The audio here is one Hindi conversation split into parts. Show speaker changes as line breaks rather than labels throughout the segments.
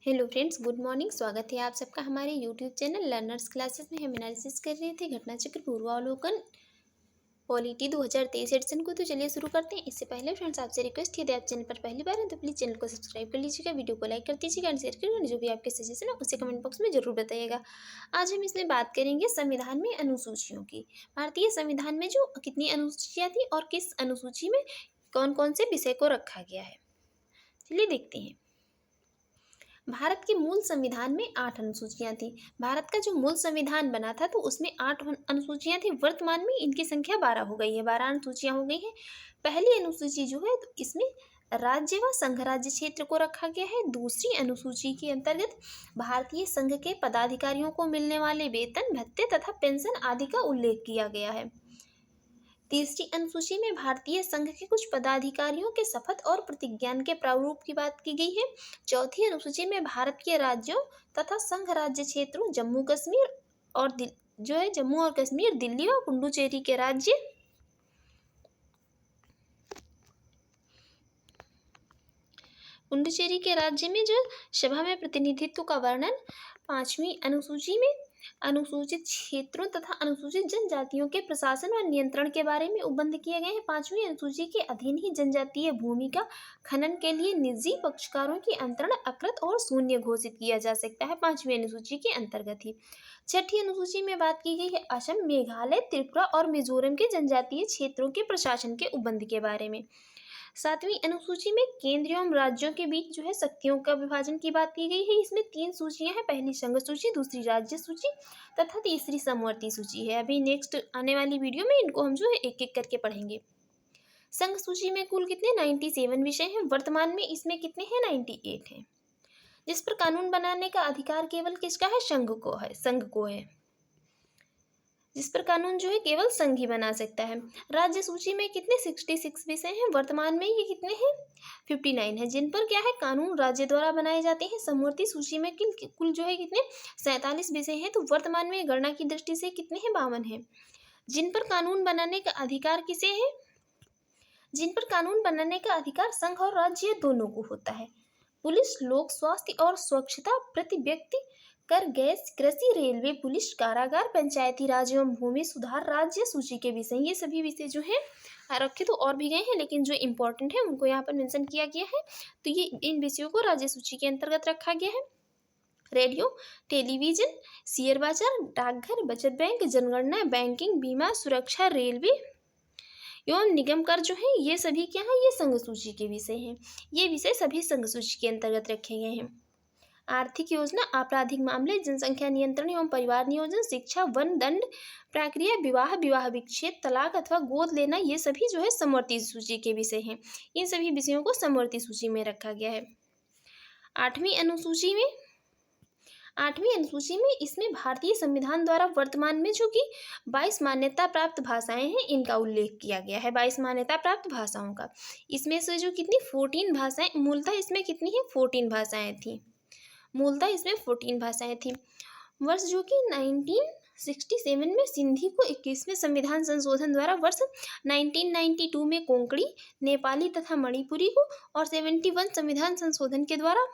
Hello friends, good morning. स्वागत है आप सबका हमारे यूट्यूब चैनल लर्नर्स क्लासेस में। हम एनालिसिस कर रहे थे घटना चक्र पूर्वावलोकन पॉलिटी 2023 एडिशन को। तो चलिए शुरू करते हैं। इससे पहले फ्रेंड्स आपसे रिक्वेस्ट है, यदि आप चैनल पर पहली बार हैं तो प्लीज़ चैनल को सब्सक्राइब कर लीजिएगा, वीडियो को लाइक कर दीजिएगा एंड शेयर करिएगा। जो भी आपके सजेशन है उसे कमेंट बॉक्स में जरूर बताइएगा। आज हम इसमें बात करेंगे संविधान में अनुसूचियों की। भारतीय संविधान में जो कितनी अनुसूचियाँ थी और किस अनुसूची में कौन कौन से विषय को रखा गया है, चलिए देखते हैं। भारत के मूल संविधान में 8 अनुसूचियां थी। भारत का जो मूल संविधान बना था तो उसमें 8 अनुसूचियां थी। वर्तमान में इनकी संख्या 12 हो गई है, 12 अनुसूचियां हो गई हैं। पहली अनुसूची जो है तो इसमें राज्य व संघ राज्य क्षेत्र को रखा गया है। दूसरी अनुसूची के अंतर्गत भारतीय संघ के पदाधिकारियों को मिलने वाले वेतन, भत्ते तथा पेंशन आदि का उल्लेख किया गया है। तीसरी अनुसूची में भारतीय संघ के कुछ पदाधिकारियों के शपथ और प्रतिज्ञान के प्रारूप की बात की गई है। चौथी अनुसूची में भारत के राज्यों तथा संघ राज्य क्षेत्रों जम्मू कश्मीर और जम्मू और कश्मीर, दिल्ली और पुडुचेरी के राज्य में जो सभा में प्रतिनिधित्व का वर्णन। पांचवी अनुसूची में अनुसूचित क्षेत्रों तथा अनुसूचित जनजातियों के प्रशासन व नियंत्रण के बारे में उपबंध किए गए हैं। पांचवी अनुसूची के अधीन ही जनजातीय भूमि का खनन के लिए निजी पक्षकारों की अंतरण अकृत और शून्य घोषित किया जा सकता है, पांचवी अनुसूची के अंतर्गत ही। छठी अनुसूची में बात की गई है असम, मेघालय, त्रिपुरा और मिजोरम के जनजातीय क्षेत्रों के प्रशासन के उपबंध के बारे में। सातवीं अनुसूची में केंद्र एवं राज्यों के बीच जो है शक्तियों का विभाजन की बात की गई है। इसमें 3 सूचियां हैं, पहली संघ सूची, दूसरी राज्य सूची तथा तीसरी समवर्ती सूची है। अभी नेक्स्ट आने वाली वीडियो में इनको हम जो है एक एक करके पढ़ेंगे। संघ सूची में कुल कितने 97 विषय हैं। वर्तमान में इसमें कितने हैं 98 हैं। जिस पर कानून बनाने का अधिकार केवल किसका है, संघ को है। जिस पर कानून जो है केवल संघ ही बना सकता है। राज्य सूची में कितने 66 विषय हैं। वर्तमान में ये कितने हैं 59 है, जिन पर क्या है कानून राज्य द्वारा बनाए जाते हैं। समवर्ती सूची में कुल जो है कितने 47 विषय हैं। तो वर्तमान में गणना की दृष्टि से कितने हैं 52 हैं। जिन पर कानून बनाने का अधिकार किसे है, जिन पर कानून बनाने का अधिकार संघ और राज्य दोनों को होता है। पुलिस, लोक स्वास्थ्य और स्वच्छता, प्रति व्यक्ति कर, गैस, कृषि, रेलवे, पुलिस, कारागार, पंचायती राज एवं भूमि सुधार राज्य सूची के विषय। ये सभी विषय जो हैं रखे तो और भी गए हैं, लेकिन जो इम्पोर्टेंट है उनको यहाँ पर मेंशन किया गया है। तो ये इन विषयों को राज्य सूची के अंतर्गत रखा गया है। रेडियो, टेलीविजन, शेयर बाजार, डाकघर, बचत बैंक, जनगणना, बैंकिंग, बीमा, सुरक्षा, रेलवे एवं निगम कर जो है ये सभी क्या है, ये संघ सूची के विषय हैं। ये विषय सभी संघ सूची के अंतर्गत रखे गए हैं। आर्थिक योजना, आपराधिक मामले, जनसंख्या नियंत्रण एवं परिवार नियोजन, शिक्षा, वन, दंड प्रक्रिया, विवाह, विवाह विच्छेद, तलाक अथवा गोद लेना, ये सभी जो है समवर्ती सूची के विषय हैं। इन सभी विषयों को समवर्ती सूची में रखा गया है। आठवीं अनुसूची में इसमें भारतीय संविधान द्वारा वर्तमान में जो कि 22 मान्यता प्राप्त भाषाएं हैं इनका उल्लेख किया गया है। 22 मान्यता प्राप्त भाषाओं का, इसमें से जो कितनी 14 भाषाएं, मूलतः इसमें कितनी है 14 भाषाएं थी। मूलतः इसमें 14 भाषाएं थी। वर्ष जो कि 1967 में सिंधी को 21वें संविधान संशोधन द्वारा, वर्ष 1992 में कोंकणी, नेपाली तथा मणिपुरी को, और 71 संविधान संशोधन के द्वारा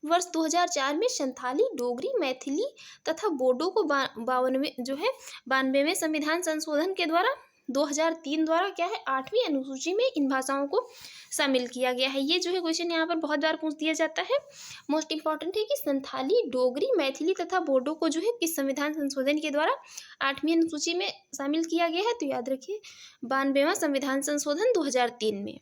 वर्ष 2004 में संथाली, डोगरी, मैथिली तथा बोडो को 92वें संविधान संशोधन के द्वारा 2003 द्वारा क्या है 8वीं अनुसूची में इन भाषाओं को शामिल किया गया है। ये जो है क्वेश्चन यहाँ पर बहुत बार पूछ दिया जाता है। मोस्ट इंपॉर्टेंट है कि संथाली, डोगरी, मैथिली तथा बोडो को जो है किस संविधान संशोधन के द्वारा 8वीं अनुसूची में शामिल किया गया है। तो याद रखिए 92वां संविधान संशोधन 2003 में।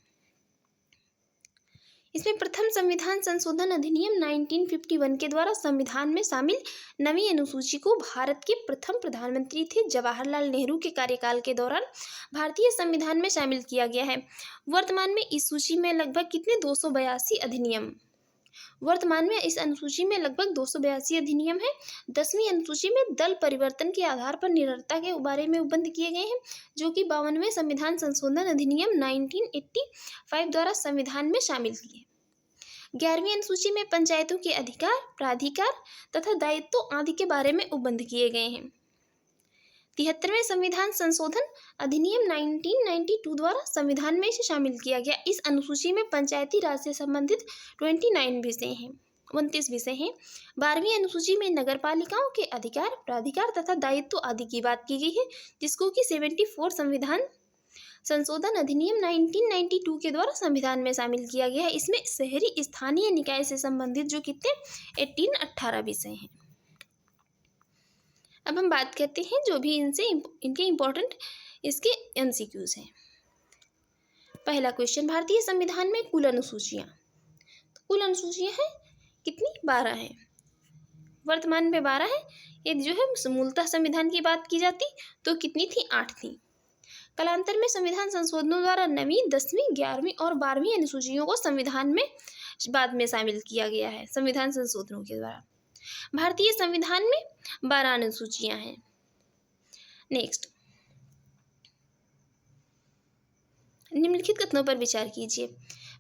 इसमें प्रथम संविधान संशोधन अधिनियम 1951 के द्वारा संविधान में शामिल 9वीं अनुसूची को भारत के प्रथम प्रधानमंत्री थे जवाहरलाल नेहरू के कार्यकाल के दौरान भारतीय संविधान में शामिल किया गया है। वर्तमान में इस सूची में लगभग कितने 282 अधिनियम, वर्तमान में इस अनुसूची में लगभग 282 अधिनियम है। 10वीं अनुसूची में दल परिवर्तन के आधार पर निरर्ता के बारे में उपबंध किए गए हैं, जो कि 52वें संविधान संशोधन अधिनियम 1985 द्वारा संविधान में शामिल किए। 11वीं अनुसूची में पंचायतों के अधिकार, प्राधिकार तथा दायित्व आदि के बारे में उपबंध किए गए हैं। 73वें संविधान संशोधन अधिनियम 1992 द्वारा संविधान में इसे शामिल किया गया। इस अनुसूची में पंचायती राज से संबंधित 29 विषय हैं। 29 विषय हैं। 12वीं अनुसूची में नगर पालिकाओं के अधिकार, प्राधिकार तथा दायित्व आदि की बात की गई है, जिसको कि 74 संविधान संशोधन अधिनियम 1992 के द्वारा संविधान में शामिल किया गया है। इसमें शहरी स्थानीय निकाय से संबंधित जो कितने 18 विषय हैं। अब हम बात करते हैं जो भी इनके इम्पोर्टेंट इसके MCQs हैं। पहला क्वेश्चन, भारतीय संविधान में कुल अनुसूचियाँ। तो कुल अनुसूचियाँ हैं कितनी? 12 है। वर्तमान में 12 है। ये जो है मूलतः संविधान की बात की जाती तो कितनी थी? 8 थी। कालांतर में संविधान संशोधनों द्वारा 9वीं, 10वीं, 11वीं और 12वीं अनुसूचियों को संविधान में बाद में शामिल किया गया है संविधान संशोधनों के द्वारा। भारतीय संविधान में 12 अनुसूचियां हैं। नेक्स्ट, निम्नलिखित कथनों पर विचार कीजिए।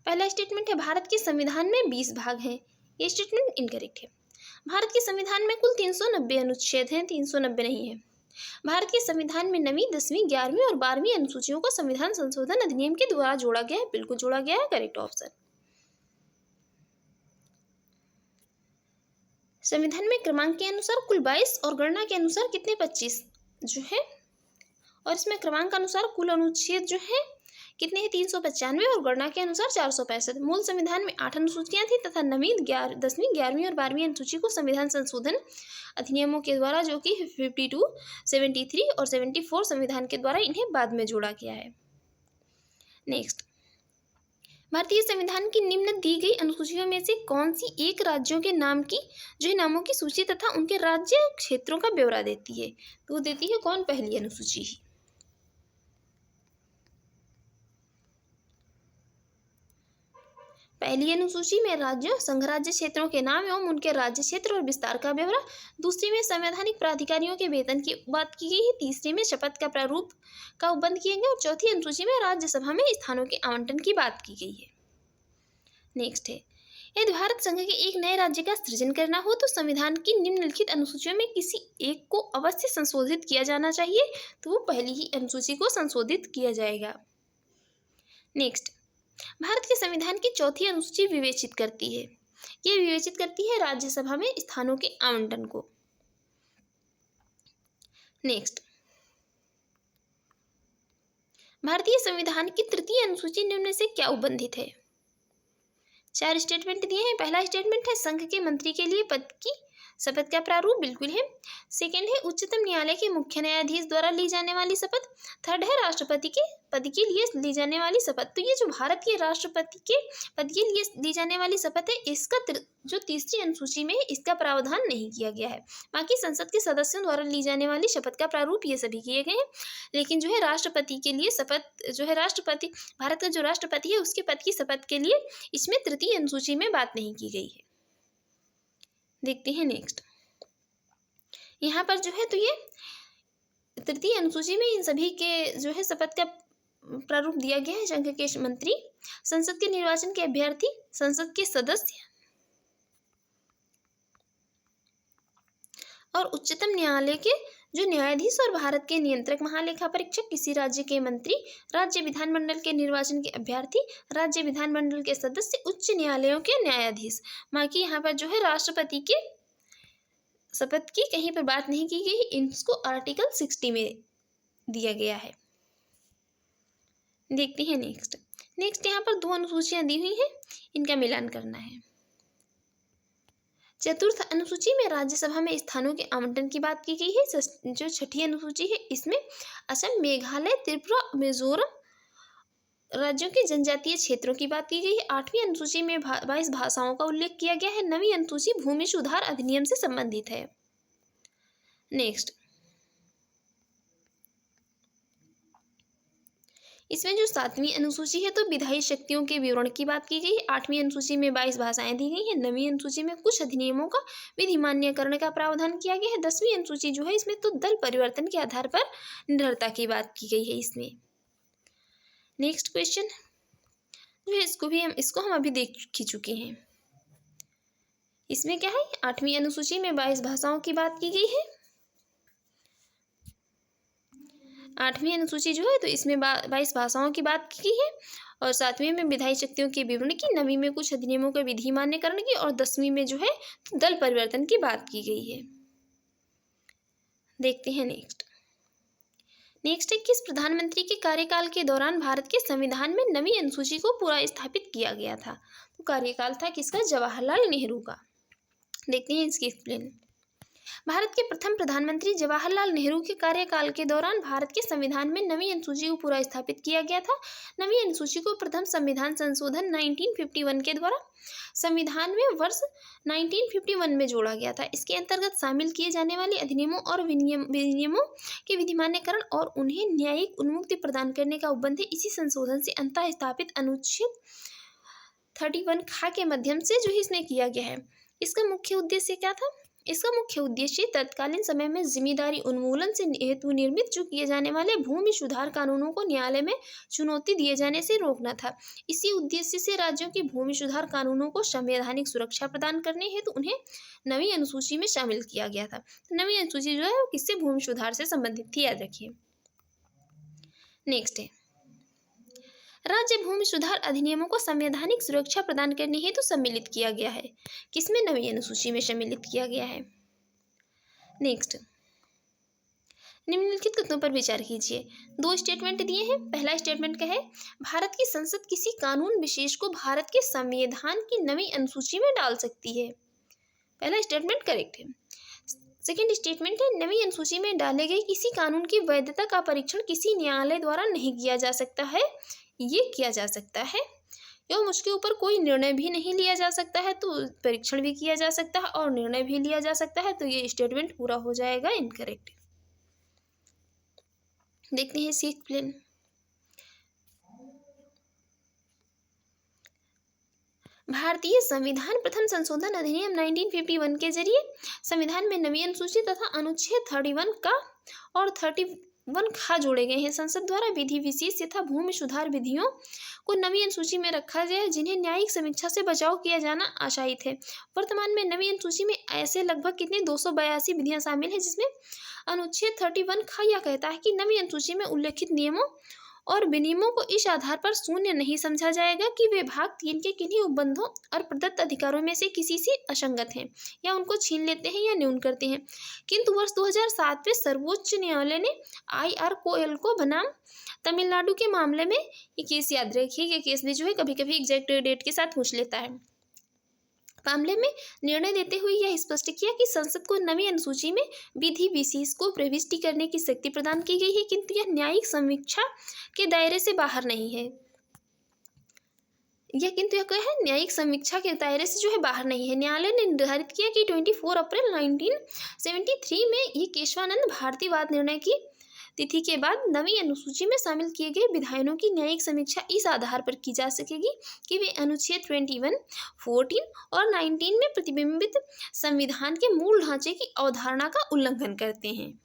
पहला स्टेटमेंट है भारत के संविधान में 20 भाग हैं। ये स्टेटमेंट इनकरेक्ट है। भारत के संविधान में कुल 390 अनुच्छेद हैं, 390 नहीं है। भारत के संविधान में 9वीं, 10वीं, 11वीं और 12वीं अनुसूचियों को संविधान संशोधन अधिनियम के द्वारा जोड़ा गया है। बिल्कुल जोड़ा गया है, करेक्ट ऑप्शन। संविधान में क्रमांक के अनुसार कुल 22 और गणना के अनुसार कितने 25 जो है, और इसमें क्रमांक अनुसार कुल अनुच्छेद जो है कितने हैं? 395 और गणना के अनुसार 465। मूल संविधान में 8 अनुसूचियां थी तथा 9वीं, 10वीं, 11वीं और 12वीं अनुसूची को संविधान संशोधन अधिनियमों के द्वारा जो कि 52, 73 और 74 संविधान के द्वारा इन्हें बाद में जोड़ा गया है। नेक्स्ट, भारतीय संविधान की निम्न दी गई अनुसूचियों में से कौन सी एक राज्यों के नाम की जो है नामों की सूची तथा उनके राज्य क्षेत्रों का ब्यौरा देती है? तो देती है कौन? पहली अनुसूची ही। पहली अनुसूची में राज्यों, संघ राज्य क्षेत्रों के नाम एवं उनके राज्य क्षेत्र और विस्तार का ब्यौरा। दूसरी में संवैधानिक प्राधिकारियों के वेतन की बात की गई है। तीसरी में शपथ का प्रारूप का उपबंध किए गए और चौथी अनुसूची में राज्यसभा में स्थानों के आवंटन की बात की गई है। नेक्स्ट है, यदि भारत संघ के एक नए राज्य का सृजन करना हो तो संविधान की निम्नलिखित अनुसूचियों में किसी एक को अवश्य संशोधित किया जाना चाहिए, तो वो पहली ही अनुसूची को संशोधित किया जाएगा। नेक्स्ट, भारत के संविधान की चौथी अनुसूची विवेचित करती है, ये विवेचित करती है राज्यसभा में स्थानों के आवंटन को। नेक्स्ट, भारतीय संविधान की तृतीय अनुसूची निम्न से क्या उपबंधित है? 4 स्टेटमेंट दिए हैं। पहला स्टेटमेंट है संघ के मंत्री के लिए पद की शपथ का प्रारूप, बिल्कुल है। सेकंड है उच्चतम न्यायालय के मुख्य न्यायाधीश द्वारा ली जाने वाली शपथ। थर्ड है राष्ट्रपति के पद के लिए ली जाने वाली शपथ। तो ये जो भारत के राष्ट्रपति के पद के लिए ली जाने वाली शपथ है, इसका जो तीसरी अनुसूची में इसका प्रावधान नहीं किया गया है। बाकी संसद के सदस्यों द्वारा ली जाने वाली शपथ का प्रारूप ये सभी किए गए हैं, लेकिन जो है राष्ट्रपति के लिए शपथ जो है राष्ट्रपति भारत का जो राष्ट्रपति है उसके पद की शपथ के लिए इसमें तृतीय अनुसूची में बात नहीं की गई है। देखते हैं नेक्स्ट, यहाँ पर जो है तो ये तृतीय अनुसूची में इन सभी के जो है शपथ का प्रारूप दिया गया है। संघ के मंत्री, संसद के निर्वाचन के अभ्यर्थी, संसद के सदस्य और उच्चतम न्यायालय के जो न्यायाधीश और भारत के नियंत्रक महालेखा परीक्षक, किसी राज्य के मंत्री, राज्य विधानमंडल के निर्वाचन के अभ्यर्थी, राज्य विधानमंडल के सदस्य, उच्च न्यायालयों के न्यायाधीश। बाकी यहाँ पर जो है राष्ट्रपति के शपथ की कहीं पर बात नहीं की गई, इनको आर्टिकल 60 में दिया गया है। देखते हैं नेक्स्ट यहाँ पर 2 अनुसूचियां दी हुई हैं, इनका मिलान करना है। चतुर्थ अनुसूची में राज्यसभा में स्थानों के आवंटन की बात की गई है। जो छठी अनुसूची है इसमें असम, मेघालय, त्रिपुरा, मिजोरम राज्यों के जनजातीय क्षेत्रों की बात की गई है। 8वीं अनुसूची में 22 भाषाओं का उल्लेख किया गया है। 9वीं अनुसूची भूमि सुधार अधिनियम से संबंधित है। नेक्स्ट, इसमें जो 7वीं अनुसूची है तो विधायी शक्तियों के विवरण की बात की गई है। 8वीं अनुसूची में 22 भाषाएं दी गई हैं। 9वीं अनुसूची में कुछ अधिनियमों का विधि मान्यकरण का प्रावधान किया गया है। 10वीं अनुसूची जो है इसमें तो दल परिवर्तन के आधार पर निर्भरता की बात की गई है इसमें। नेक्स्ट क्वेश्चन जो है इसको हम अभी देख ही चुके हैं। इसमें क्या है, 8वीं अनुसूची में 22 भाषाओं की बात की गई है। 8वीं अनुसूची जो है तो इसमें 22 भाषाओं की बात की गई है और 7वीं में विधायी शक्तियों के विवरण की, 9वीं में कुछ अधिनियमों के विधि मान्यकरण की, और 10वीं में जो है दल परिवर्तन की बात की गई है। देखते हैं नेक्स्ट है, किस प्रधानमंत्री के कार्यकाल के दौरान भारत के संविधान में 9वीं अनुसूची को पूरा स्थापित किया गया था? तो कार्यकाल था किसका? जवाहरलाल नेहरू का। देखते हैं इसकी एक्सप्लेन। भारत के प्रथम प्रधानमंत्री जवाहरलाल नेहरू के कार्यकाल के दौरान भारत के संविधान में 9वीं अनुसूची को पूरा स्थापित किया गया था। 9वीं अनुसूची को प्रथम संविधान संशोधन 1951 के द्वारा संविधान में वर्ष 1951 में जोड़ा गया था। इसके अंतर्गत शामिल किए जाने वाले अधिनियमों और विनियमों के विधिमान्यकरण और उन्हें न्यायिक उन्मुक्ति प्रदान करने का उपबंध इसी संशोधन से अंतः स्थापित अनुच्छेद 31 खा के माध्यम से जो है इसने किया गया है। इसका मुख्य उद्देश्य क्या था? इसका मुख्य उद्देश्य तत्कालीन समय में जिम्मेदारी उन्मूलन से हेतु निर्मित जो किए जाने वाले भूमि सुधार कानूनों को न्यायालय में चुनौती दिए जाने से रोकना था। इसी उद्देश्य से राज्यों के भूमि सुधार कानूनों को संवैधानिक सुरक्षा प्रदान करने हेतु उन्हें 9वीं अनुसूची में शामिल किया गया था। तो 9वीं अनुसूची जो है वो किससे? भूमि सुधार से संबंधित थी, याद रखिए। नेक्स्ट है, राज्य भूमि सुधार अधिनियमों को संवैधानिक सुरक्षा प्रदान करने हेतु सम्मिलित किया गया है। किसमें? 9वीं अनुसूची में सम्मिलित किया गया है। नेक्स्ट, निम्नलिखित कथनों पर विचार कीजिए। 2 स्टेटमेंट दिए हैं। पहला स्टेटमेंट क्या है? भारत की संसद किसी कानून विशेष को भारत के संविधान की 9वीं अनुसूची में डाल सकती है। पहला स्टेटमेंट करेक्ट है। सेकेंड स्टेटमेंट है, 9वीं अनुसूची में डाले गए किसी कानून की वैधता का परीक्षण किसी न्यायालय द्वारा नहीं किया जा सकता है। ये किया जा सकता है एवं उसके ऊपर कोई निर्णय भी नहीं लिया जा सकता है, तो परीक्षण भी किया जा सकता है और निर्णय भी लिया जा सकता है। तो ये स्टेटमेंट पूरा हो जाएगा इनकरेक्ट। देखते हैं इसकी एक्सप्लेन। भारतीय संविधान प्रथम संशोधन अधिनियम 1951 के जरिए संविधान में 9वीं अनुसूची तथा अनुच्छेद 31 का और 31 खा जोड़े गए हैं। संसद द्वारा विधि विशेष तथा भूमि सुधार विधियों को 9वीं अनुसूची में रखा गया है, जिन्हें न्यायिक समीक्षा से बचाव किया जाना आशायित है। वर्तमान में 9वीं अनुसूची में ऐसे लगभग कितनी 282 विधियां शामिल हैं, जिसमें अनुच्छेद 31 खा यह कहता है कि 9वीं अनुसूची में उल्लेखित नियमों और विनियमों को इस आधार पर शून्य नहीं समझा जाएगा कि वे भाग 3 के किन्हीं उपबंधों और प्रदत्त अधिकारों में से किसी से असंगत हैं या उनको छीन लेते हैं या न्यून करते हैं। किंतु वर्ष 2007 में सर्वोच्च न्यायालय ने IR कोयल को बनाम तमिलनाडु के मामले में, ये केस याद रखिए, ये केस भी जो है कभी कभी एग्जैक्ट डेट के साथ पूछ लेता है, मामले में निर्णय देते हुए यह स्पष्ट किया कि संसद को 9वीं अनुसूची में विधि विशेष को प्रविष्टि करने की शक्ति प्रदान की गई है, किंतु यह न्यायिक समीक्षा के दायरे से बाहर नहीं है। यह क्या है? न्यायिक समीक्षा के दायरे से जो है बाहर नहीं है। न्यायालय ने निर्धारित किया कि 24 अप्रैल 1973 में ये केशवानंद भारती वाद निर्णय की तिथि के बाद 9वीं अनुसूची में शामिल किए गए विधायनों की न्यायिक समीक्षा इस आधार पर की जा सकेगी कि वे अनुच्छेद 21, 14 और 19 में प्रतिबिंबित संविधान के मूल ढांचे की अवधारणा का उल्लंघन करते हैं।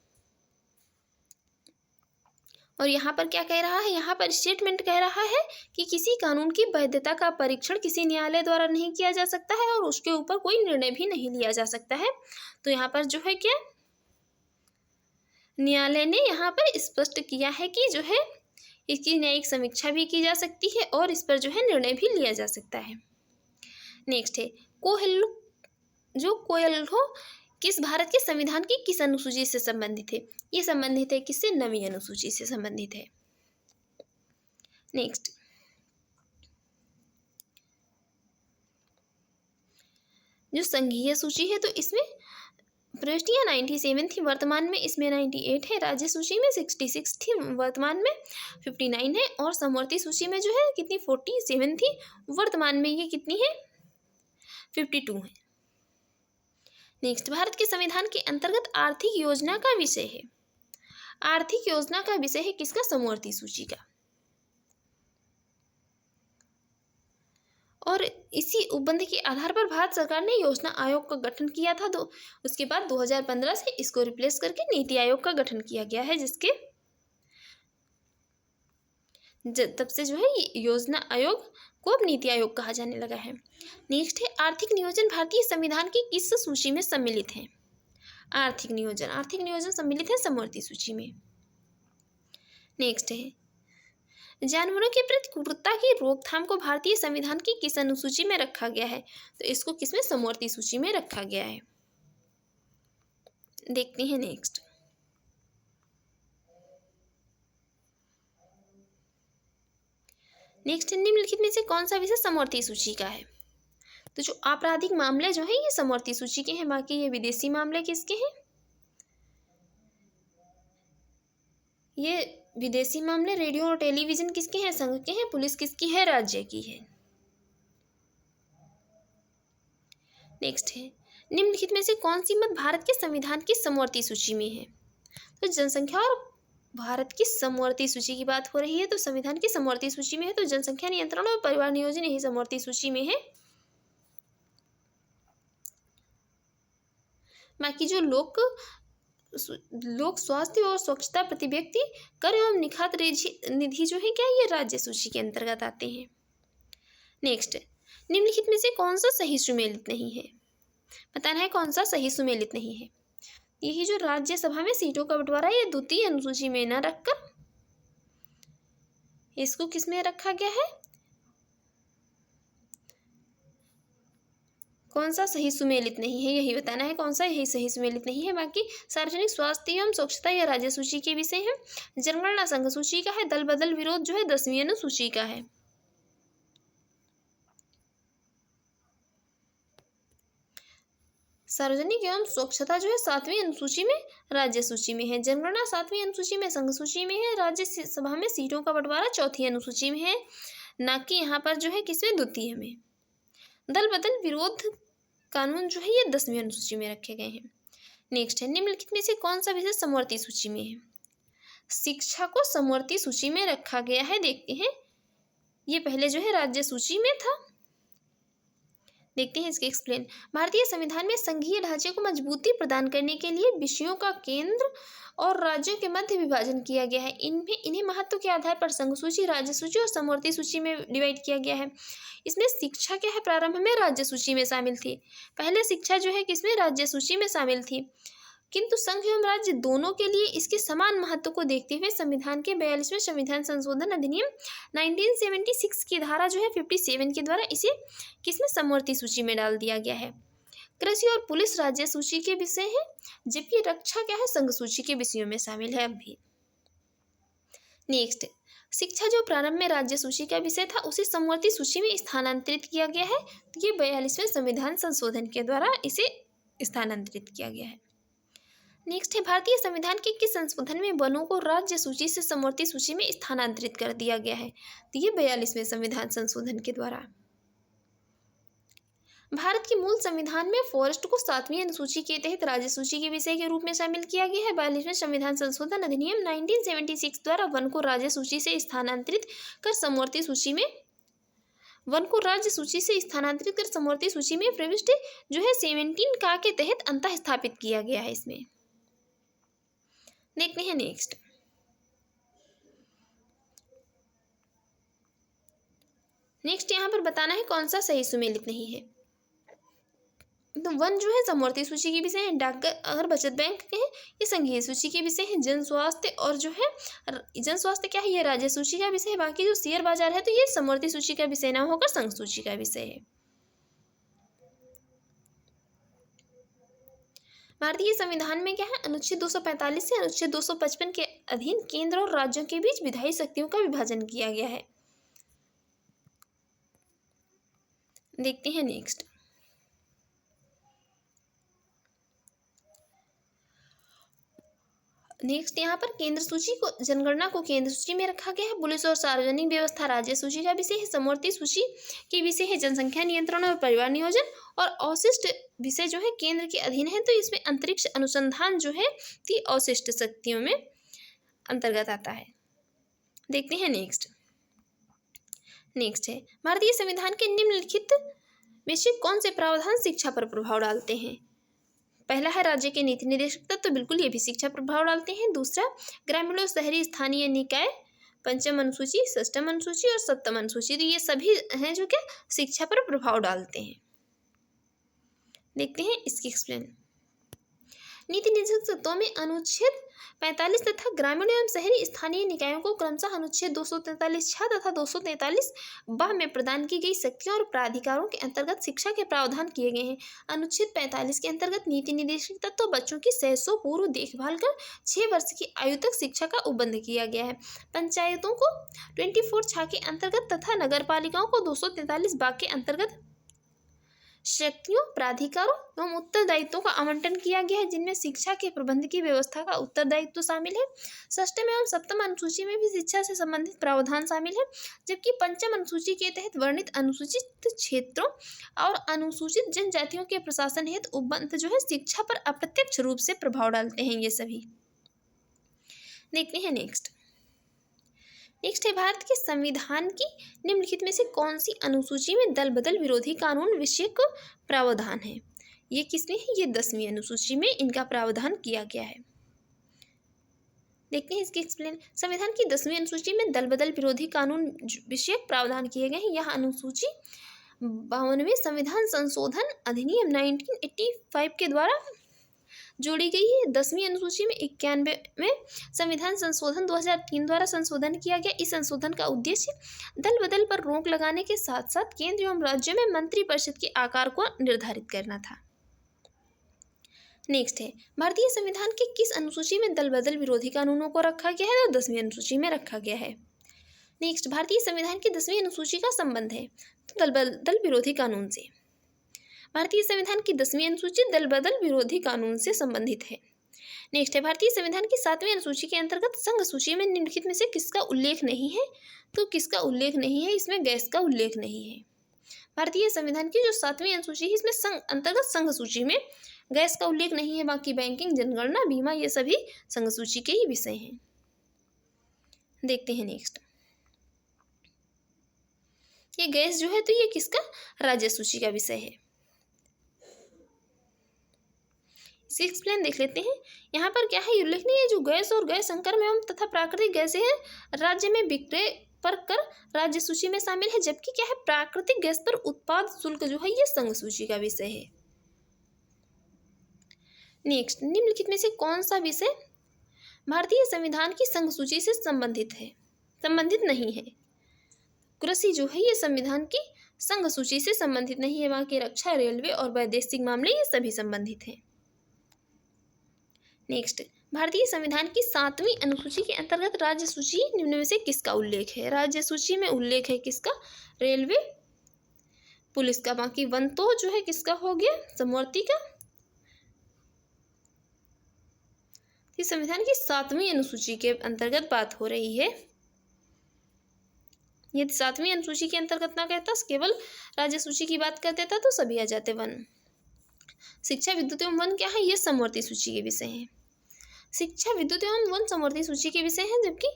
और यहाँ पर क्या कह रहा है? यहाँ पर स्टेटमेंट कह रहा है कि किसी कानून की वैधता का परीक्षण किसी न्यायालय द्वारा नहीं किया जा सकता है और उसके ऊपर कोई निर्णय भी नहीं लिया जा सकता है। तो यहाँ पर जो है क्या, न्यायालय ने यहाँ पर स्पष्ट किया है कि जो है इसकी न्यायिक समीक्षा भी की जा सकती है और इस पर जो है निर्णय भी लिया जा सकता है। नेक्स्ट है, कोयल्हो किस भारत के संविधान की किस अनुसूची से संबंधित है? ये संबंधित है किससे? 9वीं अनुसूची से संबंधित है। नेक्स्ट, जो संघीय सूची है तो इसमें प्रविष्टियाँ 97 थी, वर्तमान में इसमें 98 है। राज्य सूची में 66 थी, वर्तमान में 59 है। और समवर्ती सूची में जो है कितनी 47 थी, वर्तमान में ये कितनी है 52 है। नेक्स्ट, भारत के संविधान के अंतर्गत आर्थिक योजना का विषय है। आर्थिक योजना का विषय है किसका? समवर्ती सूची का। और इसी उपबंध के आधार पर भारत सरकार ने योजना आयोग का गठन किया था। उसके बाद 2015 से इसको रिप्लेस करके नीति आयोग का गठन किया गया है, जिसके तब से जो है ये योजना आयोग को अब नीति आयोग कहा जाने लगा है। नेक्स्ट है, आर्थिक नियोजन भारतीय संविधान की किस सूची में सम्मिलित है? आर्थिक नियोजन सम्मिलित है समवर्ती सूची में। नेक्स्ट है, जानवरों के प्रति क्रूरता की रोकथाम को भारतीय संविधान की किस अनुसूची में रखा गया है? तो इसको किसमें? समवर्ती सूची में रखा गया है। देखते हैं नेक्स्ट। नेक्स्ट, निम्नलिखित में से कौन सा विषय समवर्ती सूची का है? तो जो आपराधिक मामले जो है ये समवर्ती सूची के हैं, बाकी ये विदेशी मामले किसके हैं? ये विदेशी मामले रेडियो और टेलीविजन किसके हैं? संघ के हैं। पुलिस किसकी है? राज्य की है। नेक्स्ट है, निम्नलिखित में से कौन सी मत भारत के संविधान की समवर्ती सूची में है? तो जनसंख्या और भारत की समवर्ती सूची की बात हो रही है, तो संविधान की समवर्ती सूची में है, तो जनसंख्या नियंत्रण और परिवार नियोजन यही समवर्ती सूची में है। बाकी जो लोक स्वास्थ्य और स्वच्छता प्रति व्यक्ति कर एवं निखात निधि जो है क्या, ये राज्य सूची के अंतर्गत आते हैं। नेक्स्ट, निम्नलिखित में से कौन सा सही सुमेलित नहीं है? बताना है कौन सा सही सुमेलित नहीं है। यही जो राज्यसभा में सीटों का बंटवारा ये द्वितीय अनुसूची में न रखकर इसको किसमें रखा गया है? कौन सा सही सुमेलित नहीं है, यही बताना है कौन सा यही सही सुमेलित नहीं है। बाकी सार्वजनिक स्वास्थ्य एवं स्वच्छता यह राज्य सूची के विषय है। जनगणना संघ सूची का है। दल बदल विरोध जो है 10वीं अनुसूची का है। सार्वजनिक एवं स्वच्छता जो है 7वीं अनुसूची में राज्य सूची में है। जनगणना 7वीं अनुसूची में संघ सूची में है। राज्यसभा में सीटों का बंटवारा 4थी अनुसूची में है, ना कि यहाँ पर जो है किसमें? द्वितीय में। दल बदल विरोध कानून जो है ये 10वीं अनुसूची में रखे गए हैं। नेक्स्ट है, निम्नलिखित में से कौन सा विषय समवर्ती सूची में है? शिक्षा को समवर्ती सूची में रखा गया है। देखते हैं, ये पहले जो है राज्य सूची में था। देखते हैं इसके एक्सप्लेन। भारतीय संविधान में संघीय ढांचे को मजबूती प्रदान करने के लिए विषयों का केंद्र और राज्यों के मध्य विभाजन किया गया है। इन्हें महत्व के आधार पर संघ सूची, राज्य सूची और समवर्ती सूची में डिवाइड किया गया है। इसमें शिक्षा क्या है? प्रारंभ में राज्य सूची में शामिल थी। पहले शिक्षा जो है किसमें? राज्य सूची में शामिल थी, किंतु संघ एवं राज्य दोनों के लिए इसके समान महत्व को देखते हुए संविधान के 42वें संविधान संशोधन अधिनियम 1976 की धारा जो है 57 के द्वारा इसे किसमें? समवर्ती सूची में डाल दिया गया है। कृषि और पुलिस राज्य सूची के विषय है, जबकि रक्षा क्या है? संघ सूची के विषयों में शामिल है अभी। नेक्स्ट, शिक्षा जो प्रारंभ में राज्य सूची का विषय था उसे समवर्ती सूची में स्थानांतरित किया गया है। तो ये 42वें संविधान संशोधन के द्वारा इसे स्थानांतरित किया गया है। नेक्स्ट है, भारतीय संविधान के किस संशोधन में वनों को राज्य सूची से समवर्ती सूची में स्थानांतरित कर दिया गया है? तो ये 42वें संविधान संशोधन के द्वारा। भारत के मूल संविधान में फॉरेस्ट को 7वीं अनुसूची के तहत राज्य सूची के विषय के रूप में शामिल किया गया है। 42वें संविधान संशोधन अधिनियम 1976 द्वारा वन को राज्य सूची से स्थानांतरित कर समवर्ती सूची में प्रविष्टि जो है 17 का के तहत अंतः स्थापित किया गया है। इसमें देखते हैं नेक्स्ट। यहाँ पर बताना है कौन सा सही सुमेलित नहीं है। तो वन जो है समवर्ती सूची के विषय है। डाकघर अगर बचत बैंक के हैं ये संघीय सूची के विषय है। जन स्वास्थ्य और जो है जन स्वास्थ्य क्या है? ये राज्य सूची का विषय है। बाकी जो शेयर बाजार है तो ये समवर्ती सूची का विषय ना होकर संघ सूची का विषय है। भारतीय संविधान में क्या है? अनुच्छेद 245 से अनुच्छेद 255 के अधीन केंद्र और राज्यों के बीच विधायी शक्तियों का विभाजन किया गया है। देखते हैं नेक्स्ट। यहाँ पर केंद्र सूची को, जनगणना को केंद्र सूची में रखा गया है। पुलिस और सार्वजनिक व्यवस्था राज्य सूची का विषय है। समवर्ती सूची के विषय है जनसंख्या नियंत्रण और परिवार नियोजन, और अवशिष्ट विषय जो है केंद्र के अधीन है। तो इसमें अंतरिक्ष अनुसंधान जो है ती अवशिष्ट शक्तियों में अंतर्गत आता है। देखते हैं नेक्स्ट है, भारतीय संविधान के निम्नलिखित में से कौन से प्रावधान शिक्षा पर प्रभाव डालते हैं? पहला है राज्य के नीति निर्देशक तत्व, तो बिल्कुल ये भी शिक्षा प्रभाव डालते हैं। दूसरा, ग्रामीण और शहरी स्थानीय निकाय, 5वीं अनुसूची, 6वीं अनुसूची और 7वीं अनुसूची, तो ये सभी हैं जो क्या शिक्षा पर प्रभाव डालते हैं। देखते हैं इसकी एक्सप्लेन। नीति निर्देशक तत्वों में अनुच्छेद 245 तथा ग्रामीण एवं शहरी स्थानीय निकायों को क्रमशः अनुच्छेद 243 छः तथा 243 ब में प्रदान की गई शक्तियों और प्राधिकारों के अंतर्गत शिक्षा के प्रावधान किए गए हैं। अनुच्छेद 45 के अंतर्गत नीति निर्देशक तत्व बच्चों की सहसो पूर्व देखभाल कर 6 वर्ष की आयु तक शिक्षा का उपबंध किया गया है। पंचायतों को 24 छा के अंतर्गत तथा नगर पालिकाओं को 243 बाग के अंतर्गत शक्तियों, प्राधिकारों एवं उत्तरदायित्वों का आवंटन किया गया है, जिनमें शिक्षा के प्रबंध की व्यवस्था का उत्तरदायित्व शामिल है। षष्ठम एवं सप्तम अनुसूची में भी शिक्षा से संबंधित प्रावधान शामिल है, जबकि पंचम अनुसूची के तहत वर्णित अनुसूचित क्षेत्रों और अनुसूचित जनजातियों के प्रशासन हेतु उपबंध जो है शिक्षा पर अप्रत्यक्ष रूप से प्रभाव डालते हैं। ये सभी देखते हैं। नेक्स्ट है भारत के संविधान की निम्नलिखित में से कौन सी अनुसूची में दल बदल विरोधी कानून विषयक प्रावधान है। ये किसमें है? ये 10वीं अनुसूची में इनका प्रावधान किया गया है। देखते हैं इसके एक्सप्लेन। संविधान की 10वीं अनुसूची में दल बदल विरोधी कानून विषयक प्रावधान किए गए हैं। यह अनुसूची 52वें संविधान संशोधन अधिनियम 1985 के द्वारा जोड़ी गई है। 10वीं अनुसूची में 91वें संविधान संशोधन 2003 द्वारा संशोधन किया गया। इस संशोधन का उद्देश्य दल बदल पर रोक लगाने के साथ साथ केंद्र एवं राज्यों में मंत्रिपरिषद के आकार को निर्धारित करना था। नेक्स्ट है भारतीय संविधान के किस अनुसूची में दल बदल विरोधी कानूनों को रखा गया है? तो 10वीं अनुसूची में रखा गया है। नेक्स्ट भारतीय संविधान की 10वीं अनुसूची का संबंध है दल बदल विरोधी कानून से। भारतीय संविधान की 10वीं अनुसूची दल बदल विरोधी कानून से संबंधित है। नेक्स्ट है भारतीय संविधान की 7वीं अनुसूची के अंतर्गत संघ सूची में निम्नलिखित में से किसका उल्लेख नहीं है? तो किसका उल्लेख नहीं है? इसमें गैस का उल्लेख नहीं है। भारतीय संविधान की जो 7वीं अनुसूची है इसमें अंतर्गत संघ सूची में गैस का उल्लेख नहीं है। बाकी बैंकिंग, जनगणना, बीमा ये सभी संघ सूची के ही विषय हैं। देखते हैं नेक्स्ट। ये गैस जो है तो ये किसका? राज्य सूची का विषय है। इसे एक्सप्लेन देख लेते हैं। यहाँ पर क्या है? उल्लेखनीय है जो गैस और गैस संक्रमण एवं तथा प्राकृतिक गैसें हैं राज्य में विक्रय पर कर राज्य सूची में शामिल है, जबकि क्या है? प्राकृतिक गैस पर उत्पाद शुल्क जो है ये संघ सूची का विषय है। नेक्स्ट निम्नलिखित में से कौन सा विषय भारतीय संविधान की संघ सूची से संबंधित है? संबंधित नहीं है। कृषि जो है ये संविधान की संघ सूची से संबंधित नहीं है। बाकी रक्षा, रेलवे और वैदेशिक मामले ये सभी संबंधित हैं। नेक्स्ट भारतीय संविधान की 7वीं अनुसूची के अंतर्गत राज्य सूची निम्न में से किसका उल्लेख है? राज्य सूची में उल्लेख है किसका? रेलवे, पुलिस का। बाकी वन तो जो है किसका हो गया? समवर्ती का। इस संविधान की 7वीं अनुसूची के अंतर्गत बात हो रही है। यदि 7वीं अनुसूची के अंतर्गत ना कहता, केवल राज्य सूची की बात कर देता तो सभी आ जाते। वन, शिक्षा, विद्युत एवं वन क्या है? ये समवर्ती सूची के विषय हैं। शिक्षा, विद्युत एवं वन समवर्ती सूची के विषय हैं, जबकि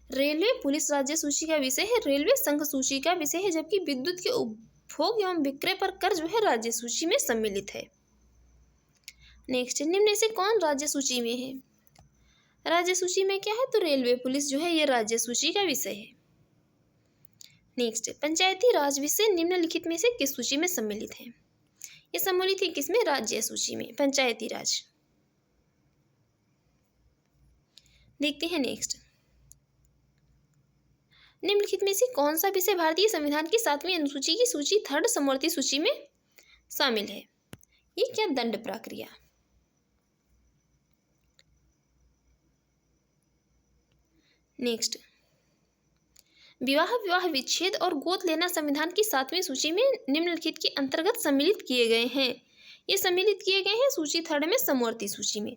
रेलवे, पुलिस राज्य सूची का विषय है। रेलवे संघ सूची का विषय है, जबकि विद्युत के उपभोग एवं विक्रय पर कर जो है राज्य सूची में सम्मिलित है। नेक्स्ट निम्न में से कौन राज्य सूची में है? राज्य सूची में क्या है? तो रेलवे, पुलिस जो है ये राज्य सूची का विषय है। नेक्स्ट पंचायती राज विषय निम्नलिखित में से किस सूची में सम्मिलित है? ये सम्मिलित है किसमें? राज्य सूची में, पंचायती राज। देखते हैं नेक्स्ट। निम्नलिखित में से कौन सा विषय भारतीय संविधान की 7वीं अनुसूची की सूची 3rd समवर्ती सूची में शामिल है? ये क्या? दंड प्रक्रिया। नेक्स्ट विवाह विच्छेद और गोद लेना संविधान की 7वीं सूची में निम्नलिखित के अंतर्गत सम्मिलित किए गए हैं। ये सम्मिलित किए गए हैं सूची 3rd में, समवर्ती सूची में।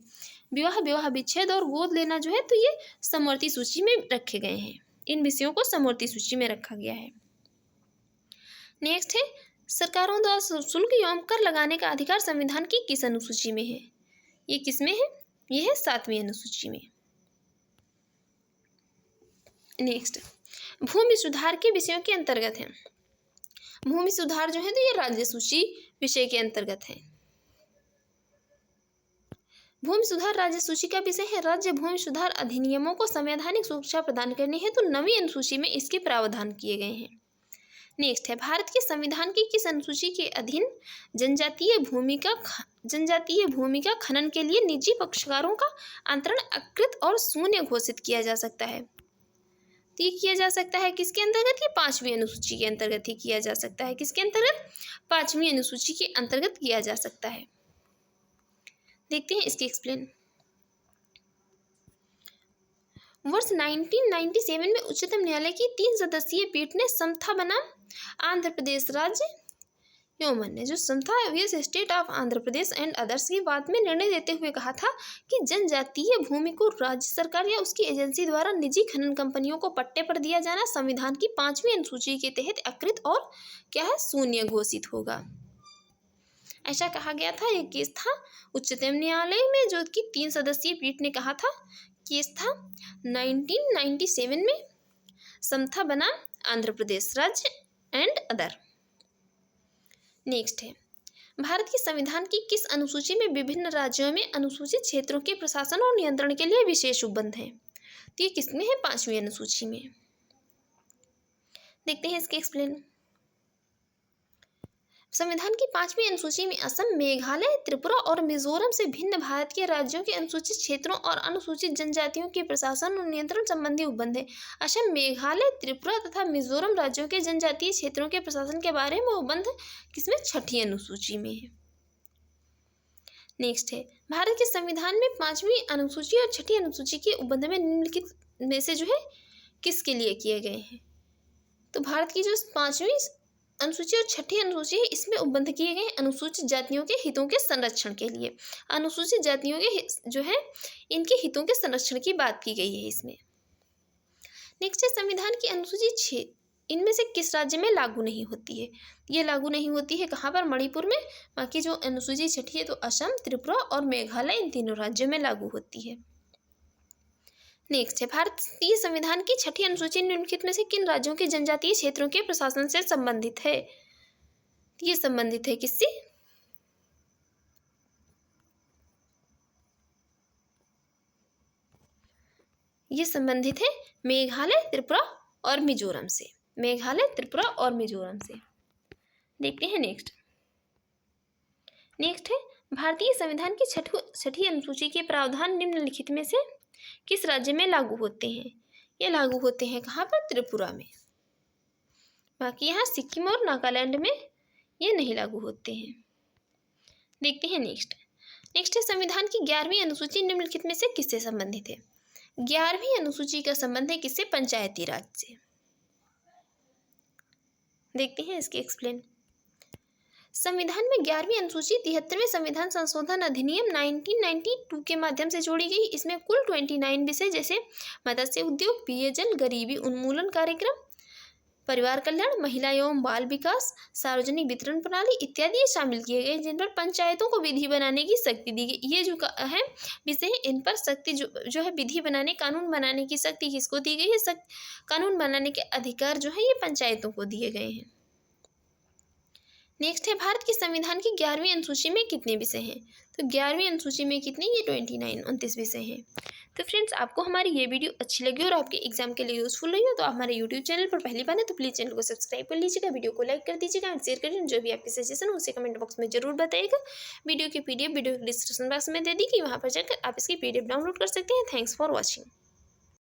विवाह विच्छेद और गोद लेना जो है तो ये समवर्ती सूची में रखे गए हैं। इन विषयों को समवर्ती सूची में रखा गया है। नेक्स्ट है सरकारों द्वारा शुल्क एवं कर लगाने का अधिकार संविधान की किस अनुसूची में है? ये किसमें है? ये है 7वीं अनुसूची में। नेक्स्ट भूमि सुधार के विषयों के अंतर्गत है। भूमि सुधार जो है तो ये राज्य सूची विषय के अंतर्गत है। भूमि सुधार राज्य सूची का विषय है। राज्य भूमि सुधार अधिनियमों को संवैधानिक सुरक्षा प्रदान करने हेतु 9वीं अनुसूची में इसके प्रावधान किए गए हैं। नेक्स्ट है, भारत के संविधान की किस अनुसूची के अधीन जनजातीय भूमि का खनन के लिए निजी पक्षकारों का अंतरण अकृत और शून्य घोषित किया जा सकता है? तो ये किया जा सकता है किसके अंतर्गत? ये 5वीं अनुसूची के अंतर्गत ही किया जा सकता है। किसके अंतर्गत? 5वीं अनुसूची के अंतर्गत किया जा सकता है। देखते हैं इसकी एक्सप्लेन। वर्ष 1997 में उच्चतम न्यायालय की 3 सदस्यीय पीठ ने समता बनाम आंध्र प्रदेश राज्य यौमन ने जो Samatha state of Andhra Pradesh and others की बात में निर्णय देते हुए कहा था कि जनजातीय भूमि को राज्य सरकार या उसकी एजेंसी द्वारा निजी खनन कंपनियों को पट्टे पर दिया जाना संविधान की 5वीं अनुसूची के तहत अकृत और क्या है, शून्य घोषित होगा। ऐसा कहा गया था। ये केस था उच्चतम न्यायालय में, जो कि 3 सदस्यीय पीठ ने कहा था। केस था 1997 में, समता बनाम आंध्र प्रदेश राज्य एंड अदर। नेक्स्ट है, भारत के संविधान की किस अनुसूची में विभिन्न राज्यों में अनुसूचित क्षेत्रों के प्रशासन और नियंत्रण के लिए विशेष उपबंध है? तो ये किसमें है? 5वीं अनुसूची में। देखते हैं इसके एक्सप्लेन। संविधान की 5वीं अनुसूची में असम, मेघालय, त्रिपुरा और मिजोरम से भिन्न भारत के राज्यों के अनुसूचित क्षेत्रों और अनुसूचित जनजातियों के प्रशासन और नियंत्रण संबंधी उपबंध है। असम, मेघालय, त्रिपुरा तथा मिजोरम राज्यों के जनजातीय क्षेत्रों के प्रशासन के बारे में उपबंध किसमें? 6ठी अनुसूची में है। नेक्स्ट है, भारत के संविधान में 5वीं अनुसूची और 6ठी अनुसूची के उपबंध में निम्नलिखित में से जो है किसके लिए किए गए हैं? तो भारत की जो 5वीं अनुसूची और 6ठी अनुसूची है, इसमें उपबंध किए गए अनुसूचित जातियों के हितों के संरक्षण के लिए। अनुसूचित जातियों के जो है इनके हितों के संरक्षण की बात की गई है इसमें। नेक्स्ट है, संविधान की अनुसूची 6 इनमें से किस राज्य में लागू नहीं होती है? ये लागू नहीं होती है कहाँ पर? मणिपुर में। बाकी जो अनुसूची 6ठी है तो असम, त्रिपुरा और मेघालय, इन तीनों राज्यों में लागू होती है। नेक्स्ट है, भारतीय संविधान की 6ठी अनुसूची निम्नलिखित में से किन राज्यों के जनजातीय क्षेत्रों के प्रशासन से संबंधित है? ये संबंधित है किससे? ये संबंधित है मेघालय, त्रिपुरा और मिजोरम से। मेघालय, त्रिपुरा और मिजोरम से। देखते हैं नेक्स्ट है, भारतीय संविधान की 6ठी अनुसूची के प्रावधान निम्नलिखित में से किस राज्य में लागू होते हैं? ये लागू होते हैं कहाँ पर? त्रिपुरा में। बाकी यहाँ सिक्किम और नागालैंड में ये नहीं लागू होते हैं। देखते हैं नेक्स्ट है, संविधान की 11वीं अनुसूची निम्नलिखित में से किससे संबंधित है? 11वीं अनुसूची का संबंध है किससे? पंचायती राज से। देखते हैं इसके एक्सप्लेन। संविधान में 11वीं अनुसूची 73वें संविधान संशोधन अधिनियम 1992 के माध्यम से जोड़ी गई। इसमें कुल 29 विषय जैसे मत्स्य उद्योग, पेयजल, गरीबी उन्मूलन कार्यक्रम, परिवार कल्याण, महिला एवं बाल विकास, सार्वजनिक वितरण प्रणाली इत्यादि शामिल किए गए, जिन पर पंचायतों को विधि बनाने की शक्ति दी गई। ये जो है विषय, इन पर शक्ति जो है विधि बनाने, कानून बनाने की शक्ति किसको दी गई है? कानून बनाने के अधिकार जो है ये पंचायतों को दिए गए हैं। नेक्स्ट है, भारत के संविधान की 11वीं अनुसूची में कितने विषय हैं? तो 11वीं अनुसूची में कितने? ये 29 विषय हैं। तो फ्रेंड्स, आपको हमारी ये वीडियो अच्छी लगी और आपके एग्जाम के लिए यूजफुल रही हो तो आप हमारे यूट्यूब चैनल पर पहली बार है तो प्लीज़ चैनल को सब्सक्राइब कर लीजिएगा, वीडियो को लाइक कर दीजिएगा और शेयर करिए। जो भी आपकी सजेशन हो उसे कमेंट बॉक्स में जरूर बताइएगा। वीडियो की PDF वीडियो डिस्क्रिप्शन बॉक्स में दे दी कि वहाँ पर जाकर आप इसकी PDF डाउनलोड कर सकते हैं। Thanks for watching.